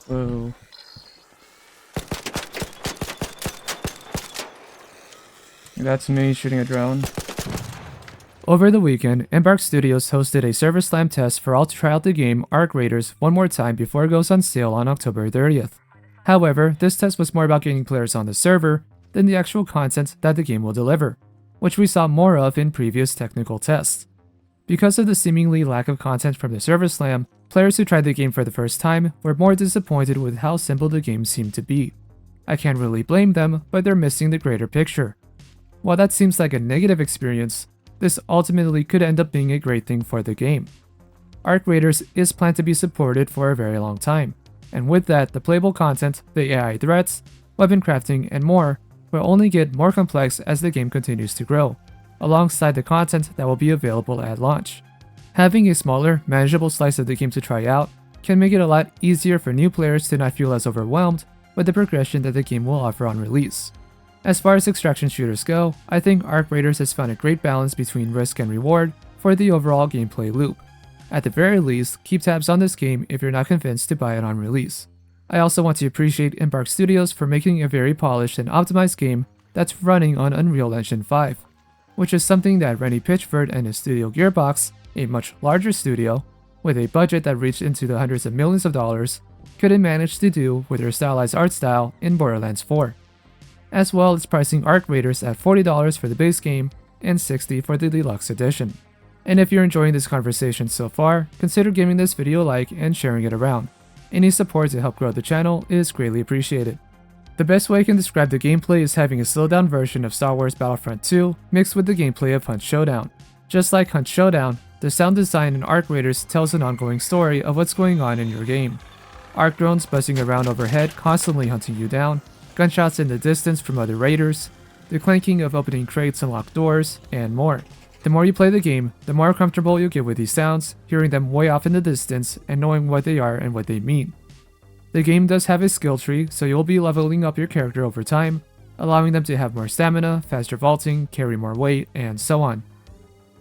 Whoa. That's me shooting a drone. Over the weekend, Embark Studios hosted a server slam test for all to try out the game Arc Raiders one more time before it goes on sale on October 30th. However, this test was more about getting players on the server than the actual content that the game will deliver, which we saw more of in previous technical tests. Because of the seemingly lack of content from the server slam, players who tried the game for the first time were more disappointed with how simple the game seemed to be. I can't really blame them, but they're missing the greater picture. While that seems like a negative experience, this ultimately could end up being a great thing for the game. Arc Raiders is planned to be supported for a very long time, and with that, the playable content, the AI threats, weapon crafting, and more will only get more complex as the game continues to grow, alongside the content that will be available at launch. Having a smaller, manageable slice of the game to try out can make it a lot easier for new players to not feel as overwhelmed with the progression that the game will offer on release. As far as extraction shooters go, I think Arc Raiders has found a great balance between risk and reward for the overall gameplay loop. At the very least, keep tabs on this game if you're not convinced to buy it on release. I also want to appreciate Embark Studios for making a very polished and optimized game that's running on Unreal Engine 5, which is something that Rennie Pitchford and his studio Gearbox, a much larger studio, with a budget that reached into the hundreds of millions of dollars, couldn't manage to do with their stylized art style in Borderlands 4. As well as pricing Arc Raiders at $40 for the base game and $60 for the deluxe edition. And if you're enjoying this conversation so far, consider giving this video a like and sharing it around. Any support to help grow the channel is greatly appreciated. The best way I can describe the gameplay is having a slowed down version of Star Wars Battlefront 2 mixed with the gameplay of Hunt Showdown. Just like Hunt Showdown, the sound design in Arc Raiders tells an ongoing story of what's going on in your game. Arc drones buzzing around overhead constantly hunting you down, gunshots in the distance from other raiders, the clanking of opening crates and locked doors, and more. The more you play the game, the more comfortable you get with these sounds, hearing them way off in the distance and knowing what they are and what they mean. The game does have a skill tree, so you'll be leveling up your character over time, allowing them to have more stamina, faster vaulting, carry more weight, and so on.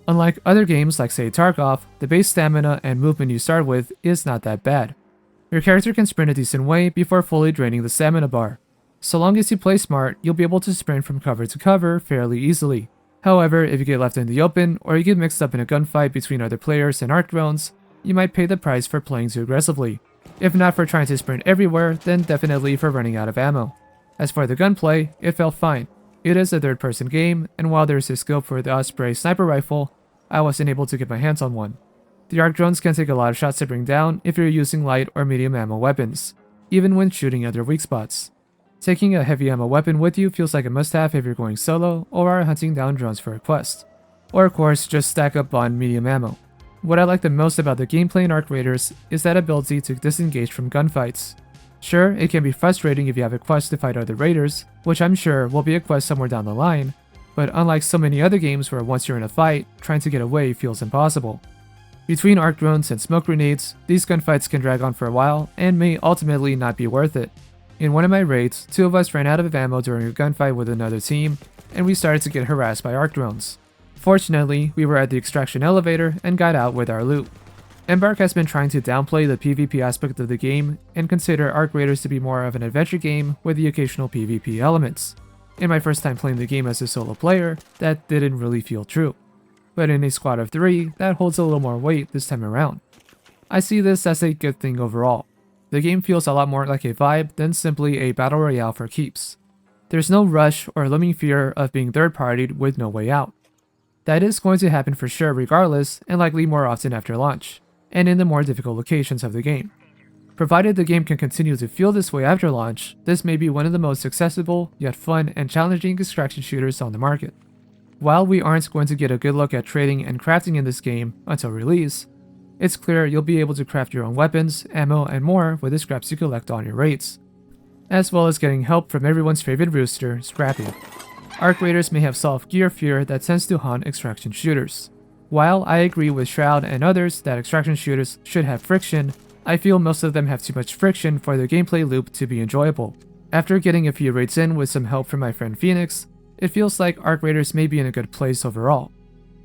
Unlike other games like say Tarkov, the base stamina and movement you start with is not that bad. Your character can sprint a decent way before fully draining the stamina bar. So long as you play smart, you'll be able to sprint from cover to cover fairly easily. However, if you get left in the open, or you get mixed up in a gunfight between other players and arc drones, you might pay the price for playing too aggressively. If not for trying to sprint everywhere, then definitely for running out of ammo. As for the gunplay, it felt fine. It is a third-person game, and while there is a scope for the Osprey sniper rifle, I wasn't able to get my hands on one. The arc drones can take a lot of shots to bring down if you're using light or medium ammo weapons, even when shooting at their weak spots. Taking a heavy ammo weapon with you feels like a must-have if you're going solo or are hunting down drones for a quest. Or of course, just stack up on medium ammo. What I like the most about the gameplay in Arc Raiders is that ability to disengage from gunfights. Sure, it can be frustrating if you have a quest to fight other raiders, which I'm sure will be a quest somewhere down the line, but unlike so many other games where once you're in a fight, trying to get away feels impossible. Between arc drones and smoke grenades, these gunfights can drag on for a while and may ultimately not be worth it. In one of my raids, two of us ran out of ammo during a gunfight with another team, and we started to get harassed by arc drones. Fortunately, we were at the extraction elevator and got out with our loot. Embark has been trying to downplay the PvP aspect of the game and consider Arc Raiders to be more of an adventure game with the occasional PvP elements. In my first time playing the game as a solo player, that didn't really feel true. But in a squad of 3, that holds a little more weight this time around. I see this as a good thing overall. The game feels a lot more like a vibe than simply a battle royale for keeps. There's no rush or looming fear of being third-partied with no way out. That is going to happen for sure regardless, and likely more often after launch, and in the more difficult locations of the game. Provided the game can continue to feel this way after launch, this may be one of the most accessible, yet fun and challenging extraction shooters on the market. While we aren't going to get a good look at trading and crafting in this game until release, it's clear you'll be able to craft your own weapons, ammo, and more with the scraps you collect on your raids, as well as getting help from everyone's favorite rooster, Scrappy. Arc Raiders may have soft gear fear that tends to haunt extraction shooters. While I agree with Shroud and others that extraction shooters should have friction, I feel most of them have too much friction for their gameplay loop to be enjoyable. After getting a few raids in with some help from my friend Phoenix, it feels like Arc Raiders may be in a good place overall.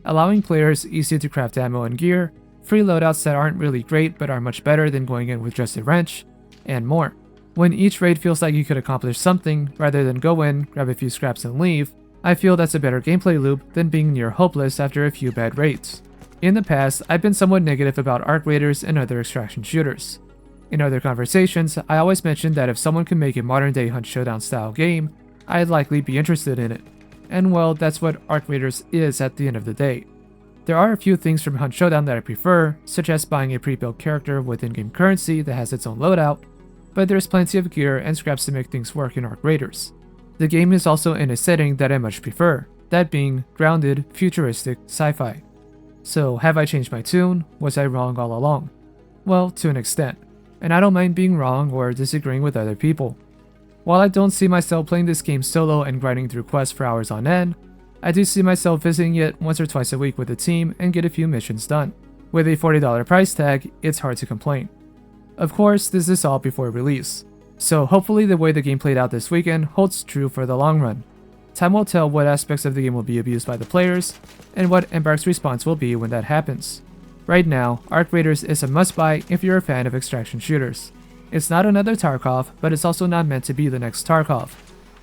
Allowing players easy to craft ammo and gear, free loadouts that aren't really great but are much better than going in with just a wrench, and more. When each raid feels like you could accomplish something rather than go in, grab a few scraps and leave, I feel that's a better gameplay loop than being near hopeless after a few bad raids. In the past, I've been somewhat negative about ARC raiders and other extraction shooters. In other conversations, I always mentioned that if someone could make a modern day Hunt Showdown style game, I'd likely be interested in it. And well, that's what ARC raiders is at the end of the day. There are a few things from Hunt Showdown that I prefer, such as buying a pre-built character with in-game currency that has its own loadout, but there's plenty of gear and scraps to make things work in ARC raiders. The game is also in a setting that I much prefer, that being grounded, futuristic sci-fi. So have I changed my tune? Was I wrong all along? Well, to an extent, and I don't mind being wrong or disagreeing with other people. While I don't see myself playing this game solo and grinding through quests for hours on end, I do see myself visiting it once or twice a week with the team and get a few missions done. With a $40 price tag, it's hard to complain. Of course, this is all before release, so hopefully the way the game played out this weekend holds true for the long run. Time will tell what aspects of the game will be abused by the players, and what Embark's response will be when that happens. Right now, ARC Raiders is a must-buy if you're a fan of extraction shooters. It's not another Tarkov, but it's also not meant to be the next Tarkov.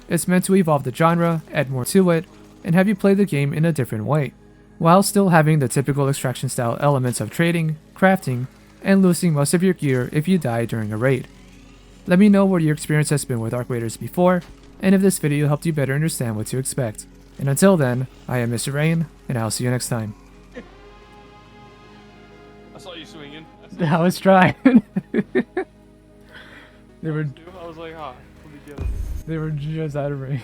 It's meant to evolve the genre, add more to it, and have you play the game in a different way, while still having the typical extraction style elements of trading, crafting, and losing most of your gear if you die during a raid. Let me know what your experience has been with ARC Raiders before, and if this video helped you better understand what to expect. And until then, I am Mr. Rain, and I'll see you next time. I saw you swinging. I was trying. They were I was like, ah, let me get him. just out of range.